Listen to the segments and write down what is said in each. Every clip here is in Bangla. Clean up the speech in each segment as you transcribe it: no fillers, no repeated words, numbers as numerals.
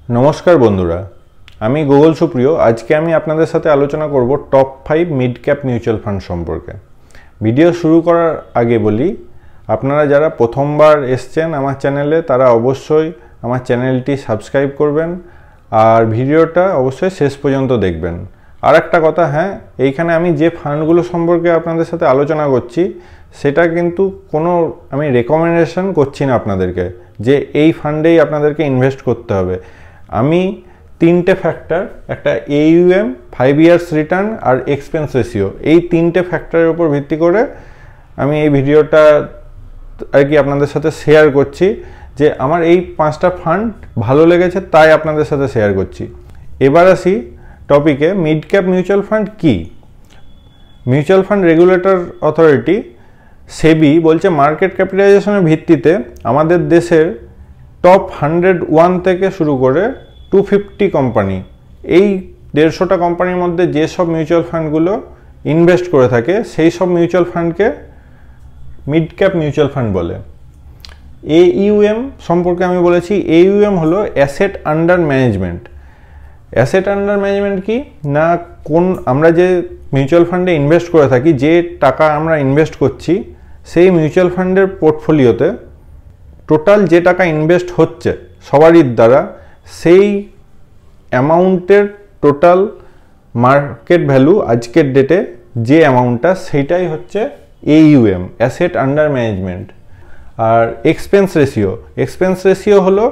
नमस्कार बंधुरा आमी गुगल सुप्रियो आज के आमी आपनादेर साथे आलोचना करब टप 5 मिड कैप मिউচুয়াল फान्ड सम्पर्के। भिडियो शुरू करार आगे बोली आपनारा जारा प्रथमबार एसेछेन आमार चैनेले तारा अवश्यई आमार चैनेलटी सबस्क्राइब करबेन और भिडियोटा अवश्यई शेष पर्यन्त देखबेन। और एकटा कथा हाँ एइखाने आमी जे फान्डगुलो सम्पर्के आपनादेर साथे आलोचना करछि सेटा किन्तु कोनो आमी रेकमेंडेशन करछि ना आपनादेरके जे एई फान्डेई आपनादेरके इनभेस्ट करते हबे। आमी तीनटे फैक्टर एक AUM 5 ইয়ার্স रिटार्न और एक्सपेंस रेशियो এই তিনটে ফ্যাক্টরের উপর ভিত্তি করে আমি এই ভিডিওটা আর কি আপনাদের সাথে শেয়ার করছি যে আমার এই পাঁচটা ফান্ড ভালো লেগেছে তাই আপনাদের সাথে শেয়ার করছি। এবার আসি টপিকে মিড ক্যাপ মিউচুয়াল ফান্ড কি। মিউচুয়াল ফান্ড রেগুলেটর অথরিটি সেবি বলছে মার্কেট ক্যাপিটালাইজেশনের ভিত্তিতে আমাদের দেশের टप 101 থেকে শুরু করে 250 কোম্পানি এই 150টা কোম্পানির মধ্যে যে সব মিউচুয়াল ফান্ডগুলো ইনভেস্ট করে থাকে সেই সব মিউচুয়াল ফান্ডকে মিড ক্যাপ মিউচুয়াল ফান্ড বলে। AUM সম্পর্কে আমি বলেছি AUM হলো asset under management. Asset under management কি না কোন আমরা যে মিউচুয়াল ফান্ডে ইনভেস্ট করে থাকি যে টাকা আমরা ইনভেস্ট করছি সেই মিউচুয়াল ফান্ডের পোর্টফোলিওতে টোটাল যে টাকা ইনভেস্ট হচ্ছে সবারই দ্বারা সেই অ্যামাউন্টের টোটাল মার্কেট ভ্যালু আজকের ডেটে যে অ্যামাউন্টটা সেইটাই হচ্ছে AUM অ্যাসেট আন্ডার ম্যানেজমেন্ট। আর এক্সপেন্স রেশিও হলো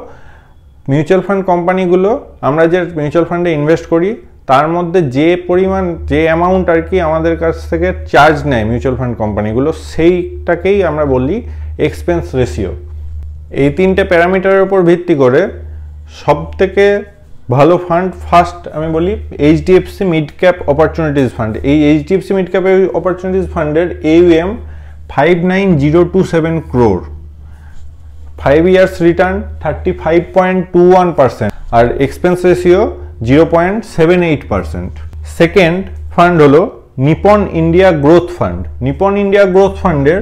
মিউচুয়াল ফান্ড কোম্পানিগুলো আমরা যে মিউচুয়াল ফান্ডে ইনভেস্ট করি তার মধ্যে যে পরিমাণ যে অ্যামাউন্ট আর কি আমাদের কাছ থেকে চার্জ নেয় মিউচুয়াল ফান্ড কোম্পানিগুলো সেইটাকেই আমরা বলি এক্সপেন্স রেশিও। এই তিনটে প্যারামিটারের উপর ভিত্তি করে সবথেকে ভালো ফান্ড ফার্স্ট আমি বলি HDFC mid cap opportunities fund. এই HDFC মিড ক্যাপ অপরচুনিটিজ ফান্ডের AUM 59027 crore, 5 ইয়ার্স রিটার্ন 35.21% আর এক্সপেন্স রেশিও 0.78%। সেকেন্ড ফান্ড হলো Nipon India growth fund. Nipon India growth ফান্ডের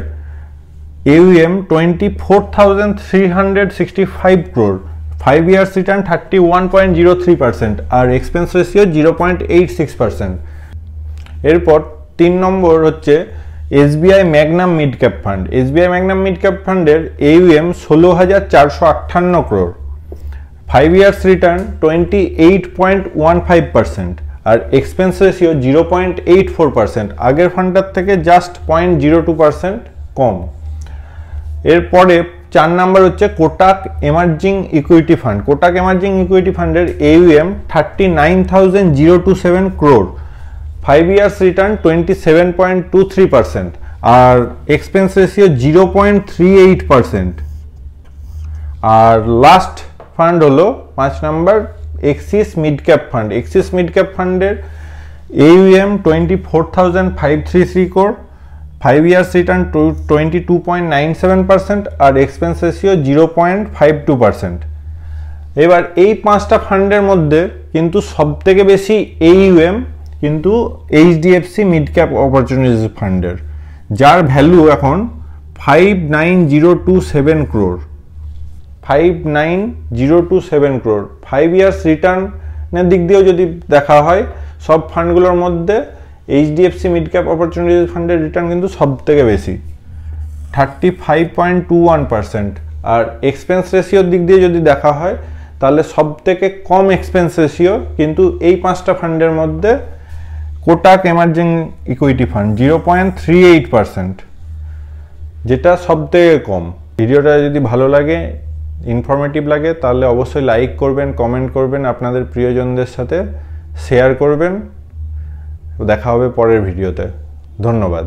AUM 24,365 crore, 5 years return 31.03% और एक्सपेंस रेशियो 0.86%। এরপর 3 নম্বর হচ্ছে SBI Magnum mid cap fund. SBI Magnum mid cap ফান্ডের AUM 16,458 crore, 5 years return 28.15% और एक्सपेंस रेशियो 0.84%। আগের ফান্ডটার থেকে জাস্ট 0.02% কম। এরপরে 4 নাম্বার হচ্ছে Kotak emerging equity fund. Kotak emerging equity ফান্ডের AUM 39,027 crore, 5 ইয়ার্স রিটার্ন 27.23% আর এক্সপেন্স রেশিও 0.38%। আর লাস্ট ফান্ড হলো 5 number axis mid cap fund. Axis mid cap ফান্ডের AUM 24,533 crore, 5 years return to 22.97% और एक्सपेंस रेशियो 0.52%। এবার এই পাঁচটা ফান্ডের মধ্যে কিন্তু সবথেকে বেশি AUM কিন্তু HDFC মিড ক্যাপ অপরচুনিটিজ ফান্ডের যার ভ্যালু এখন 59027 crore, 59027 crore। 5 ইয়ার্স রিটার্নের দিক দিয়েও যদি দেখা হয় সব ফান্ডগুলোর মধ্যে HDFC মিড ক্যাপ অপরচুনিটিজ ফান্ডের রিটার্ন কিন্তু সবথেকে বেশি 35.21% আর এক্সপেন্স রেশিওর দিক দিয়ে যদি দেখা হয় তাহলে সবথেকে কম এক্সপেন্স রেশিও কিন্তু এই পাঁচটা ফান্ডের মধ্যে কোটাক এমার্জিং ইকুইটি ফান্ড 0.38%, যেটা সবথেকে কম। ভিডিওটা যদি ভালো লাগে ইনফরমেটিভ লাগে তাহলে অবশ্যই লাইক করবেন, কমেন্ট করবেন, আপনাদের প্রিয়জনদের সাথে শেয়ার করবেন। দেখা হবে পরের ভিডিওতে। ধন্যবাদ।